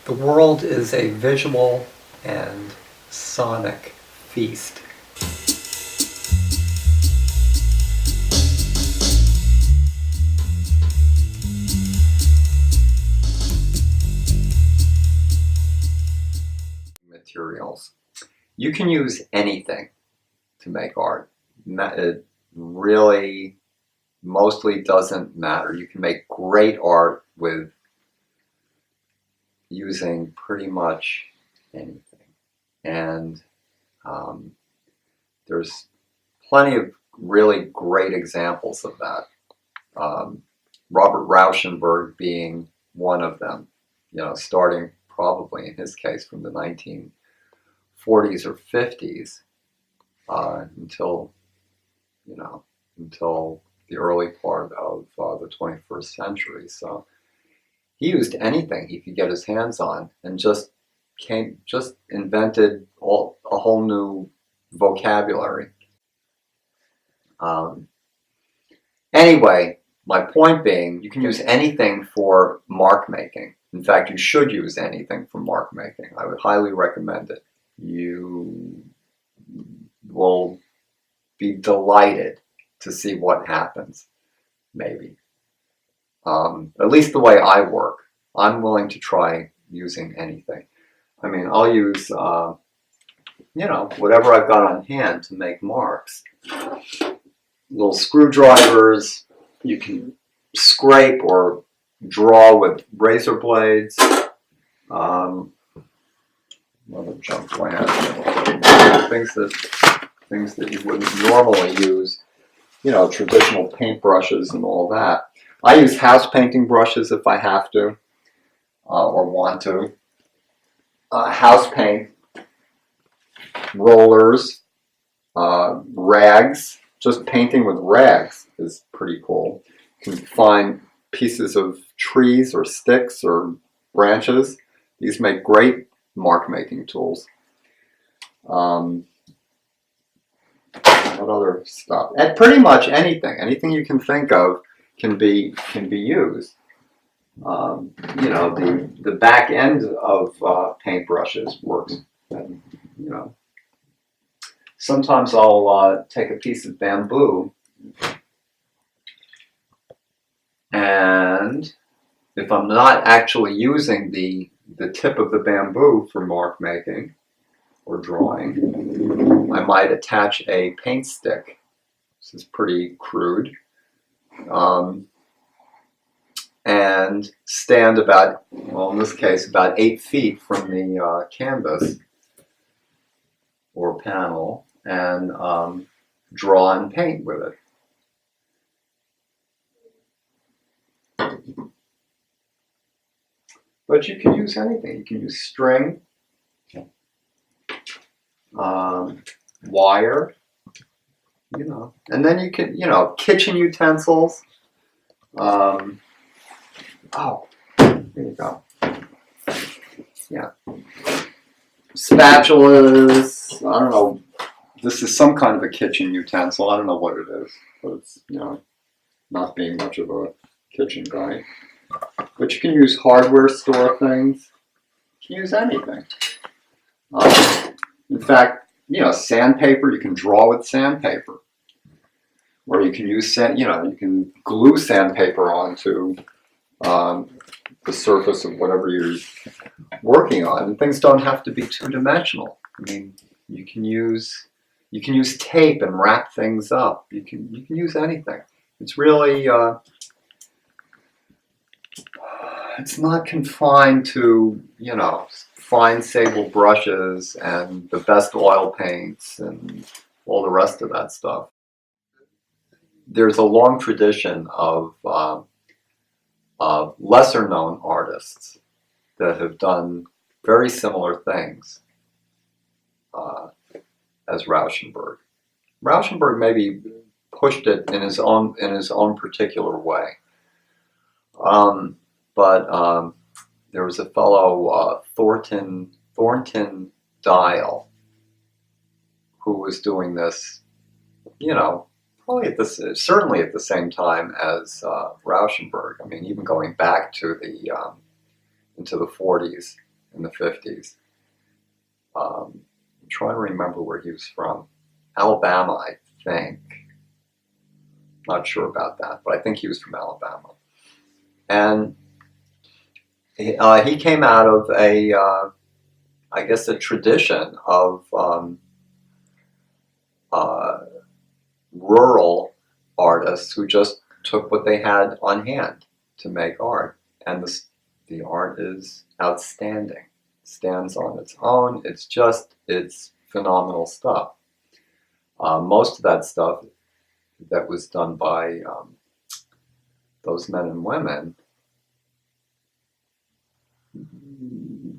The world is a visual and sonic feast. Materials. You can use anything to make art. It really mostly doesn't matter. You can make great art with using pretty much anything. And there's plenty of really great examples of that. Robert Rauschenberg being one of them, starting probably in his case from the 1940s or 50s until the early part of the 21st century. So he used anything he could get his hands on and just invented a whole new vocabulary. Anyway, my point being, you can use anything for mark making. In fact, you should use anything for mark making. I would highly recommend it. You will be delighted to see what happens, maybe. At least the way I work. I'm willing to try using anything. I mean, I'll use, whatever I've got on hand to make marks. Little screwdrivers. You can scrape or draw with razor blades. What other junk do I have? Things that you wouldn't normally use. Traditional paintbrushes and all that. I use house painting brushes if I have to or want to. House paint, rollers, rags. Just painting with rags is pretty cool. You can find pieces of trees or sticks or branches. These make great mark making tools. What other stuff? And pretty much anything you can think of can be used. The back end of paintbrushes works. And, sometimes I'll take a piece of bamboo, and if I'm not actually using the tip of the bamboo for mark making or drawing, I might attach a paint stick. This is pretty crude. And stand about, in this case, about 8 feet from the canvas or panel and draw and paint with it. But you can use anything. You can use string, wire, and then you can, kitchen utensils. There you go. Yeah. Spatulas. I don't know. This is some kind of a kitchen utensil. I don't know what it is, but it's, not being much of a kitchen guy. But you can use hardware store things. You can use anything. In fact, sandpaper. You can draw with sandpaper, or you can use you can glue sandpaper onto the surface of whatever you're working on, and things don't have to be two-dimensional. I mean, you can use tape and wrap things up. You can use anything. It's really it's not confined to fine sable brushes and the best oil paints and all the rest of that stuff. There's a long tradition of lesser-known artists that have done very similar things as Rauschenberg. Rauschenberg maybe pushed it in his own particular way, but there was a fellow Thornton Dial who was doing this, probably certainly at the same time as Rauschenberg. I mean, even going back to into the 40s. in the 50s. I'm trying to remember where he was from. Alabama, I think. Not sure about that, but I think he was from Alabama. And he came out of I guess, a tradition of uh, rural artists who just took what they had on hand to make art. And the art is outstanding. Stands on its own. It's phenomenal stuff. Most of that stuff that was done by those men and women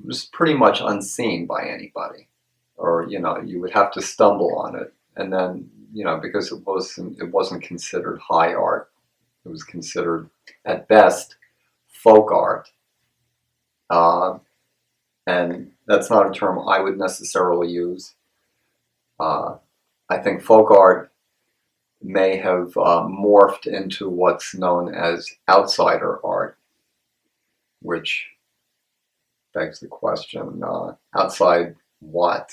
was pretty much unseen by anybody, or you would have to stumble on it, and then because it wasn't considered high art, it was considered at best folk art, and that's not a term I would necessarily use. I think folk art may have morphed into what's known as outsider art, which begs the question, outside what?